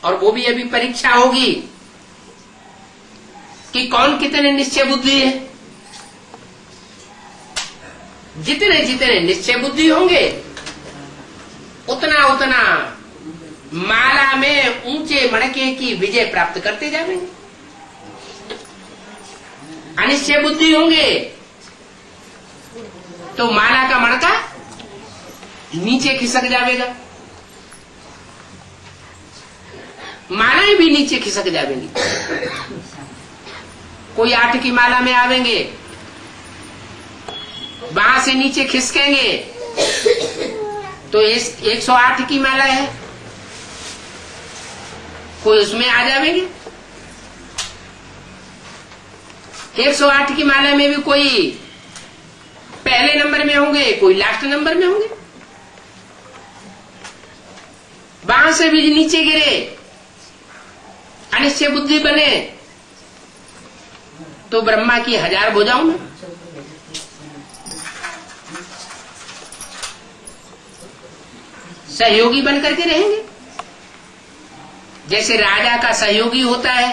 और वो भी अभी परीक्षा होगी कि कौन कितने निश्चय बुद्धि है। जितने जितने निश्चय बुद्धि होंगे उतना उतना माला में ऊंचे मणके की विजय प्राप्त करते जाएंगे। अनिश्चय बुद्धि होंगे तो माला का मणका नीचे खिसक जाएगा, मालाएं भी नीचे खिसक जाएंगी। कोई 8 की माला में आवेंगे, वहां से नीचे खिसकेंगे तो 108 की माला है, कोई उसमें आ जाएंगे। 108 की माला में भी कोई पहले नंबर में होंगे, कोई लास्ट नंबर में होंगे। वहां से भी नीचे गिरे, अनिश्चय बुद्धि बने तो ब्रह्मा की 1000 भुजाओं में सहयोगी बन करके रहेंगे। जैसे राजा का सहयोगी होता है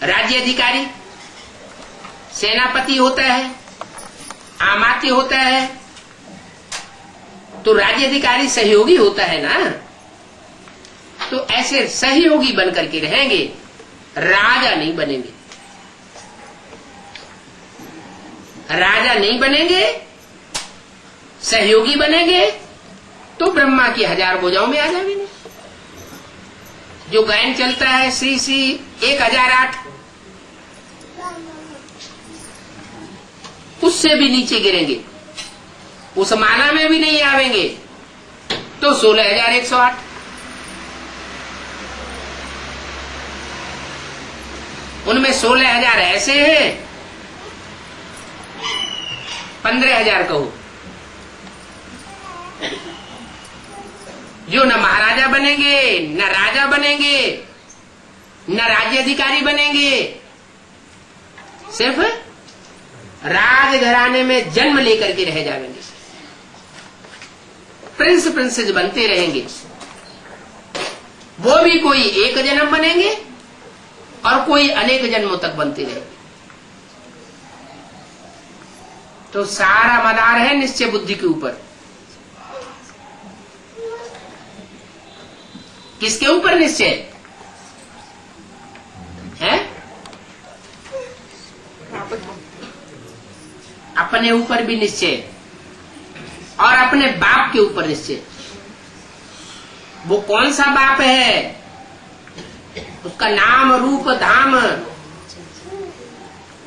राज्य अधिकारी, सेनापति होता है, आमात्य होता है, तो राज्य अधिकारी सहयोगी होता है ना। तो ऐसे सहयोगी बन करके रहेंगे, राजा नहीं बनेंगे। राजा नहीं बनेंगे, सहयोगी बनेंगे तो ब्रह्मा की 1000 भुजाओं में आ जाएंगे। जो गायन चलता है श्री श्री 1008, उससे भी नीचे गिरेंगे, उस माला में भी नहीं आवेंगे तो 16108। उनमें 16000 ऐसे हैं, 15000 कहो, जो न महाराजा बनेंगे, न राजा बनेंगे, न राज्य अधिकारी बनेंगे, सिर्फ राजघराने में जन्म लेकर के रह जाएंगे। प्रिंस प्रिंसेस बनते रहेंगे। वो भी कोई एक जन्म बनेंगे और कोई अनेक जन्मों तक बनते रहेंगे। तो सारा मदार है निश्चय बुद्धि के ऊपर। किसके ऊपर निश्चय है? अपने ऊपर भी निश्चय और अपने बाप के ऊपर निश्चय। वो कौन सा बाप है, उसका नाम रूप धाम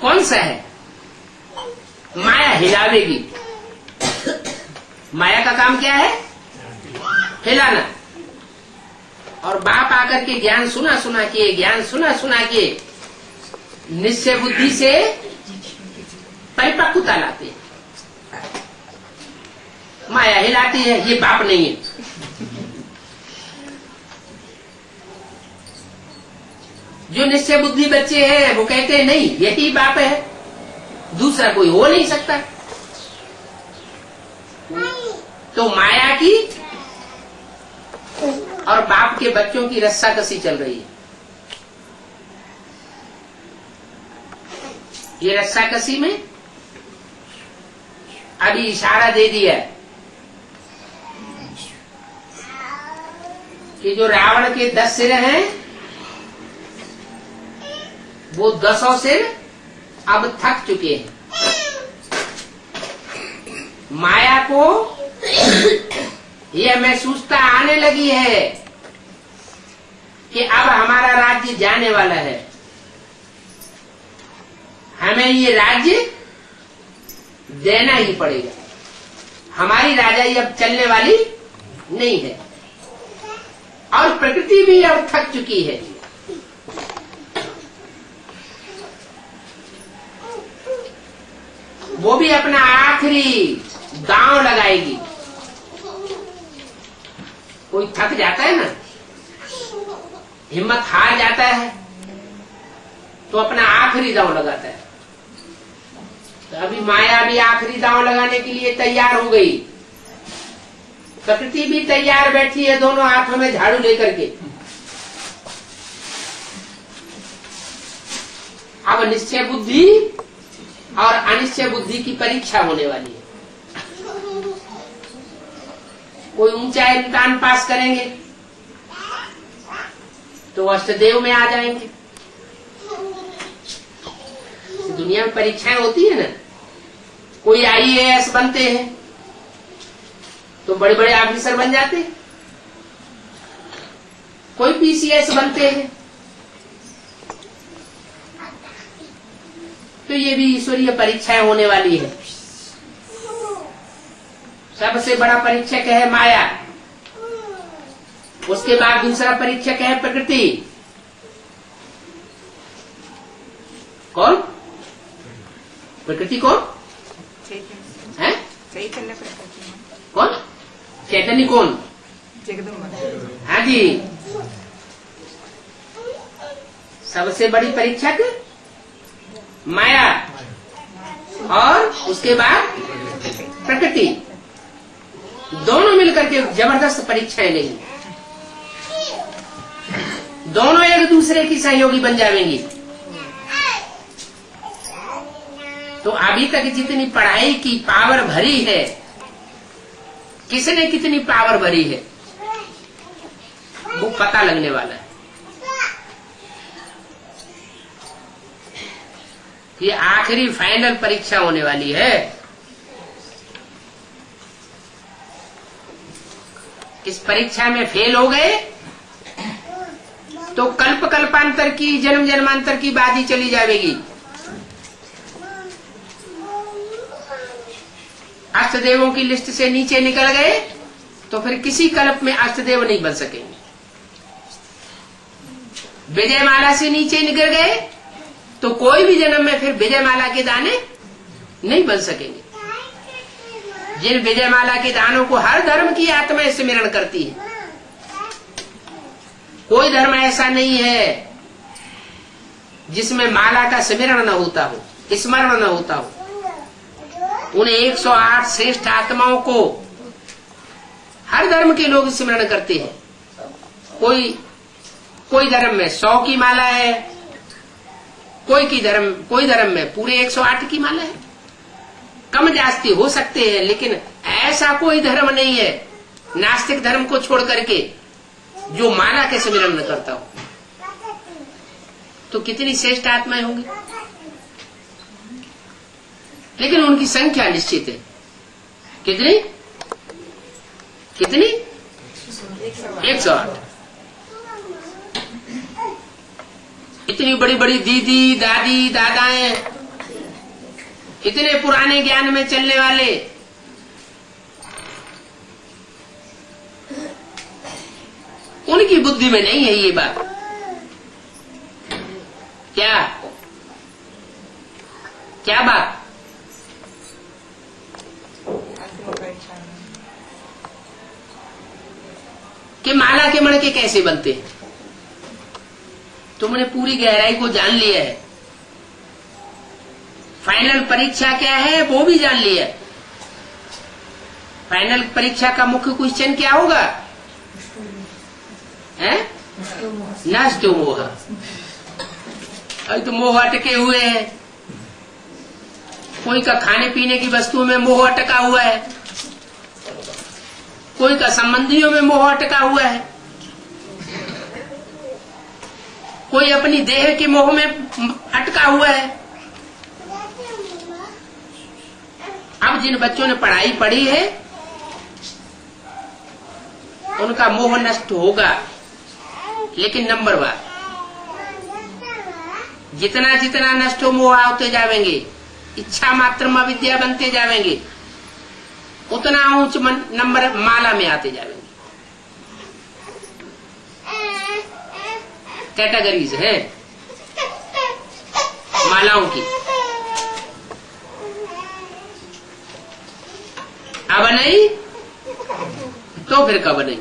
कौन सा है? माया हिलावेगी। माया का काम क्या है? हिलाना। और बाप आकर के ज्ञान सुना सुना के निश्चय बुद्धि से परिपक्वता लाते हैं। माया हिलाती है, ये बाप नहीं है। जो निश्चय बुद्धि बच्चे हैं वो कहते हैं नहीं, यही बाप है, दूसरा कोई हो नहीं सकता। तो माया की और बाप के बच्चों की रस्साकसी चल रही है। ये रस्साकसी में अभी इशारा दे दिया कि जो रावण के 10 सिर हैं वो 10 सिर अब थक चुके हैं। माया को यह महसूसता आने लगी है कि अब हमारा राज्य जाने वाला है, हमें ये राज्य देना ही पड़ेगा। हमारी राजाई अब चलने वाली नहीं है और प्रकृति भी अब थक चुकी है। वो भी अपना आखिरी दांव लगाएगी। कोई थक जाता है ना, हिम्मत हार जाता है तो अपना आखिरी दांव लगाता है। तो अभी माया भी आखिरी दांव लगाने के लिए तैयार हो गई, प्रकृति भी तैयार बैठी है, दोनों हाथों में झाड़ू लेकर के। अब निश्चय बुद्धि और अनिश्चय बुद्धि की परीक्षा होने वाली है। कोई ऊंचा इम्तिहान पास करेंगे तो अष्टदेव में आ जाएंगे। दुनिया में परीक्षाएं होती है ना, कोई IAS बनते हैं तो बड़े बड़े ऑफिसर बन जाते हैं, कोई PCS बनते हैं। तो ये भी ईश्वरीय परीक्षाएं होने वाली है। सबसे बड़ा परीक्षक है माया, उसके बाद दूसरा परीक्षक है प्रकृति। कौन? प्रकृति कौन है? चैतन्य प्रकृति। कौन? चैतन्य कौन? जगदम्बा। हाँ जी। सबसे बड़ी परीक्षक माया और उसके बाद प्रकृति, दोनों मिलकर के जबरदस्त परीक्षाएं लेंगी। दोनों एक दूसरे की सहयोगी बन जाएंगी। तो अभी तक जितनी पढ़ाई की पावर भरी है, किसने कितनी पावर भरी है वो पता लगने वाला है। ये आखिरी फाइनल परीक्षा होने वाली है। इस परीक्षा में फेल हो गए तो कल्प कल्पांतर की, जन्म जन्मांतर की बाजी चली जाएगी। अष्टदेवों की लिस्ट से नीचे निकल गए तो फिर किसी कल्प में अष्टदेव नहीं बन सकेंगे। विजयमाला से नीचे निकल गए तो कोई भी जन्म में फिर विजयमाला के दाने नहीं बन सकेंगे। जिन विजयमाला के दानों को हर धर्म की आत्मा स्मरण करती है, कोई धर्म ऐसा नहीं है जिसमें माला का स्मरण न होता हो, स्मरण न होता हो। उन्हें 108 श्रेष्ठ आत्माओं को हर धर्म के लोग स्मरण करते हैं। कोई धर्म में 100 की माला है, कोई धर्म में पूरे 108 की माला है। कम जास्ती हो सकते हैं, लेकिन ऐसा कोई धर्म नहीं है नास्तिक धर्म को छोड़ करके जो माला के स्मरण न करता हो। तो कितनी श्रेष्ठ आत्माएं होंगी, लेकिन उनकी संख्या निश्चित है। कितनी? 108। इतनी बड़ी बड़ी दीदी, दादी, दादाएं, इतने पुराने ज्ञान में चलने वाले, उनकी बुद्धि में नहीं है ये बात। क्या बात? कि माला के मणके कैसे बनते हैं। तुमने पूरी गहराई को जान लिया है, फाइनल परीक्षा क्या है वो भी जान लिया है। फाइनल परीक्षा का मुख्य क्वेश्चन क्या होगा? नष्ट मोह। अभी तो मोह अटके हुए हैं। कोई का खाने पीने की वस्तुओं में मोह अटका हुआ है, कोई का संबंधियों में मोह अटका हुआ है, कोई अपनी देह के मोह में अटका हुआ है। अब जिन बच्चों ने पढ़ाई पढ़ी है उनका मोह नष्ट होगा, लेकिन नंबर 1 जितना जितना नष्ट हो मोह होते जाएंगे, इच्छा मात्र अविद्या बनते जाएंगे, उतना ऊंच नंबर माला में आते जाएंगे। कैटेगरीज है मालाओं की। अब नहीं तो फिर कब नहीं।